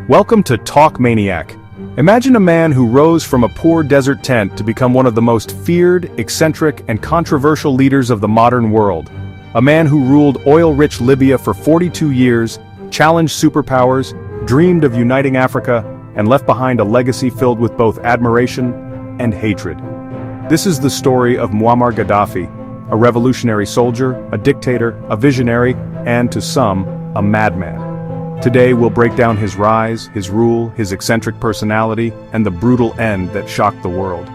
Welcome to Talk Maniac. Imagine a man who rose from a poor desert tent to become one of the most feared, eccentric, and controversial leaders of the modern world. A man who ruled oil-rich Libya for 42 years, challenged superpowers, dreamed of uniting Africa, and left behind a legacy filled with both admiration and hatred. This is the story of Muammar Gaddafi, a revolutionary soldier, a dictator, a visionary, and to some, a madman. Today we'll break down his rise, his rule, his eccentric personality, and the brutal end that shocked the world.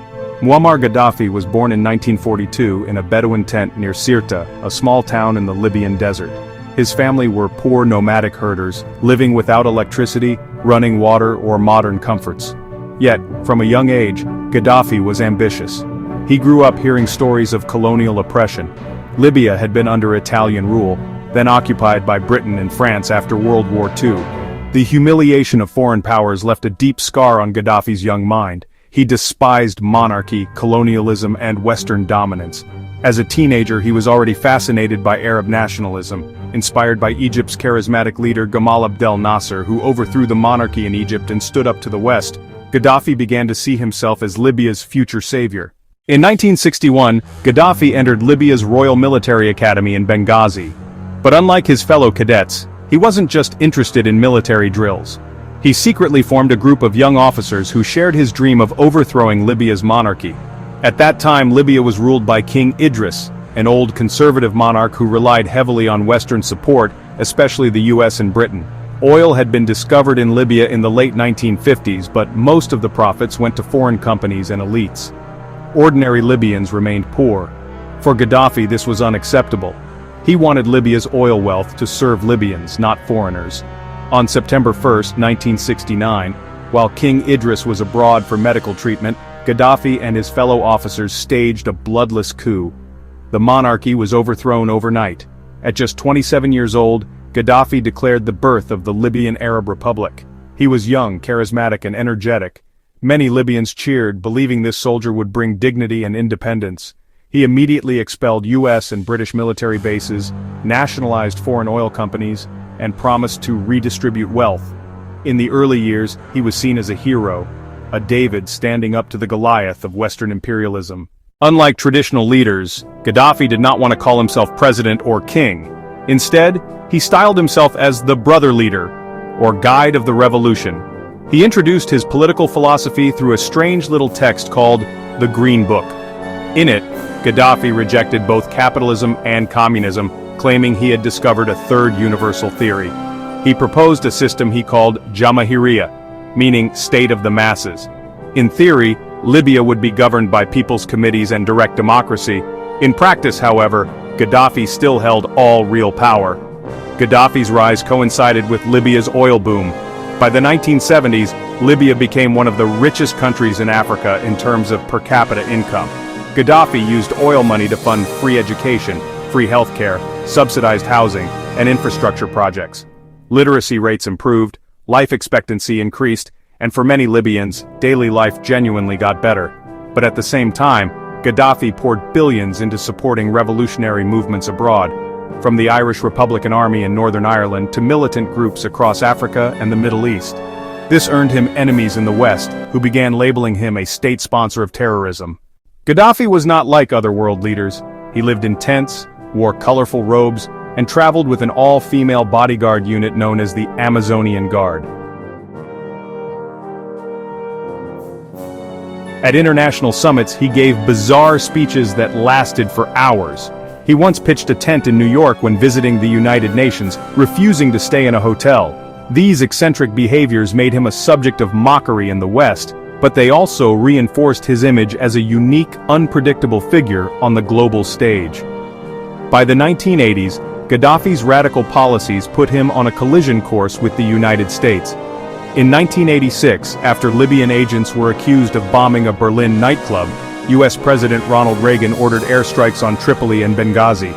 Muammar Gaddafi was born in 1942 in a Bedouin tent near Sirte, a small town in the Libyan desert. His family were poor nomadic herders, living without electricity, running water, or modern comforts. Yet, from a young age, Gaddafi was ambitious. He grew up hearing stories of colonial oppression. Libya had been under Italian rule, then occupied by Britain and France after World War II. The humiliation of foreign powers left a deep scar on Gaddafi's young mind. He despised monarchy, colonialism, and Western dominance. As a teenager, he was already fascinated by Arab nationalism, inspired by Egypt's charismatic leader Gamal Abdel Nasser, who overthrew the monarchy in Egypt and stood up to the West. Gaddafi began to see himself as Libya's future savior. In 1961, Gaddafi entered Libya's Royal Military Academy in Benghazi. But unlike his fellow cadets, he wasn't just interested in military drills. He secretly formed a group of young officers who shared his dream of overthrowing Libya's monarchy. At that time, Libya was ruled by King Idris, an old conservative monarch who relied heavily on Western support, especially the US and Britain. Oil had been discovered in Libya in the late 1950s, but most of the profits went to foreign companies and elites. Ordinary Libyans remained poor. For Gaddafi, this was unacceptable. He wanted Libya's oil wealth to serve Libyans, not foreigners. On September 1, 1969, while King Idris was abroad for medical treatment, Gaddafi and his fellow officers staged a bloodless coup. The monarchy was overthrown overnight. At just 27 years old, Gaddafi declared the birth of the Libyan Arab Republic. He was young, charismatic, and energetic. Many Libyans cheered, believing this soldier would bring dignity and independence. He immediately expelled US and British military bases, nationalized foreign oil companies, and promised to redistribute wealth. In the early years, he was seen as a hero, a David standing up to the Goliath of Western imperialism. Unlike traditional leaders, Gaddafi did not want to call himself president or king. Instead, he styled himself as the brother leader, or guide of the revolution. He introduced his political philosophy through a strange little text called the Green Book. In it, Gaddafi rejected both capitalism and communism, claiming he had discovered a third universal theory. He proposed a system he called Jamahiriya, meaning state of the masses. In theory, Libya would be governed by people's committees and direct democracy. In practice, however, Gaddafi still held all real power. Gaddafi's rise coincided with Libya's oil boom. By the 1970s, Libya became one of the richest countries in Africa in terms of per capita income. Gaddafi used oil money to fund free education, free healthcare, subsidized housing, and infrastructure projects. Literacy rates improved, life expectancy increased, and for many Libyans, daily life genuinely got better. But at the same time, Gaddafi poured billions into supporting revolutionary movements abroad, from the Irish Republican Army in Northern Ireland to militant groups across Africa and the Middle East. This earned him enemies in the West, who began labeling him a state sponsor of terrorism. Gaddafi was not like other world leaders. He lived in tents, wore colorful robes, and traveled with an all-female bodyguard unit known as the Amazonian Guard. At international summits, he gave bizarre speeches that lasted for hours. He once pitched a tent in New York when visiting the United Nations, refusing to stay in a hotel. These eccentric behaviors made him a subject of mockery in the West, but they also reinforced his image as a unique, unpredictable figure on the global stage. By the 1980s, Gaddafi's radical policies put him on a collision course with the United States. In 1986, after Libyan agents were accused of bombing a Berlin nightclub, US President Ronald Reagan ordered airstrikes on Tripoli and Benghazi.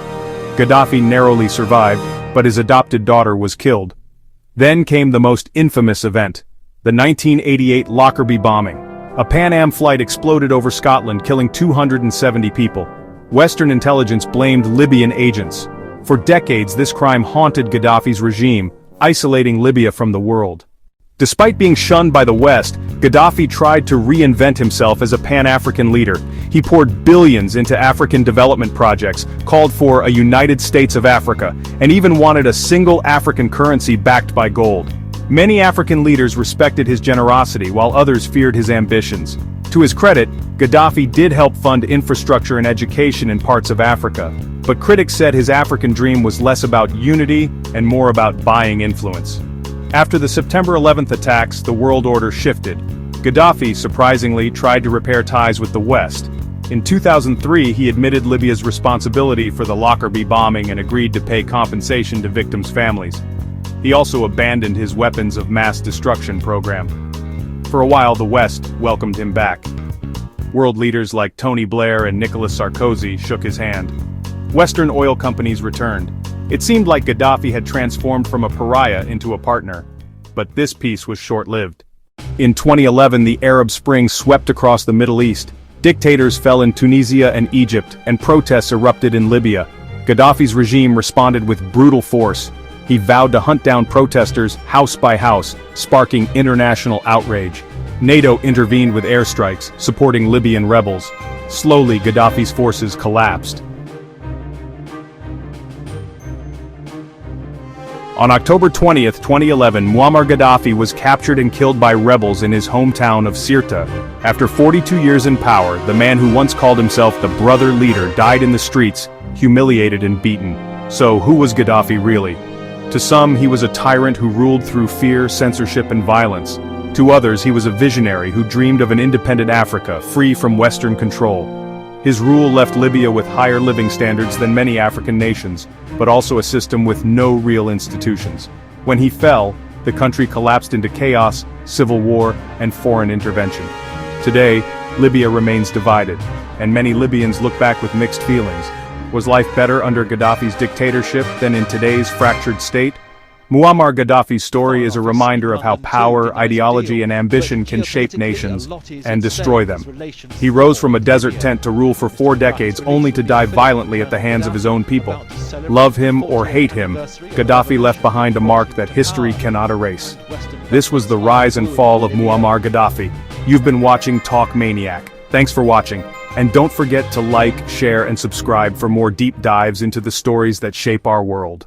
Gaddafi narrowly survived, but his adopted daughter was killed. Then came the most infamous event, the 1988 Lockerbie bombing. A Pan Am flight exploded over Scotland, killing 270 people. Western intelligence blamed Libyan agents. For decades, this crime haunted Gaddafi's regime, isolating Libya from the world. Despite being shunned by the West, Gaddafi tried to reinvent himself as a Pan-African leader. He poured billions into African development projects, called for a United States of Africa, and even wanted a single African currency backed by gold. Many African leaders respected his generosity while others feared his ambitions. To his credit, Gaddafi did help fund infrastructure and education in parts of Africa, but critics said his African dream was less about unity and more about buying influence. After the September 11th attacks, the world order shifted. Gaddafi, surprisingly, tried to repair ties with the West. In 2003, he admitted Libya's responsibility for the Lockerbie bombing and agreed to pay compensation to victims' families. He also abandoned his weapons of mass destruction program. For a while, the West welcomed him back. World leaders like Tony Blair and Nicolas Sarkozy shook his hand. Western oil companies returned. It seemed like Gaddafi had transformed from a pariah into a partner. But this peace was short-lived. In 2011, the Arab Spring swept across the Middle East. Dictators fell in Tunisia and Egypt, and protests erupted in Libya. Gaddafi's regime responded with brutal force. He vowed to hunt down protesters house by house, sparking international outrage. NATO intervened with airstrikes, supporting Libyan rebels. Slowly, Gaddafi's forces collapsed. On October 20, 2011, Muammar Gaddafi was captured and killed by rebels in his hometown of Sirte. After 42 years in power, the man who once called himself the brother leader died in the streets, humiliated and beaten. So who was Gaddafi really? To some, he was a tyrant who ruled through fear, censorship, and violence. To others, he was a visionary who dreamed of an independent Africa, free from Western control. His rule left Libya with higher living standards than many African nations, but also a system with no real institutions. When he fell, the country collapsed into chaos, civil war, and foreign intervention. Today, Libya remains divided, and many Libyans look back with mixed feelings. Was life better under Gaddafi's dictatorship than in today's fractured state? Muammar Gaddafi's story is a reminder of how power, ideology, and ambition can shape nations and destroy them. He rose from a desert tent to rule for 4 decades only to die violently at the hands of his own people. Love him or hate him, Gaddafi left behind a mark that history cannot erase. This was the rise and fall of Muammar Gaddafi. You've been watching Talk Maniac. Thanks for watching. And don't forget to like, share, and subscribe for more deep dives into the stories that shape our world.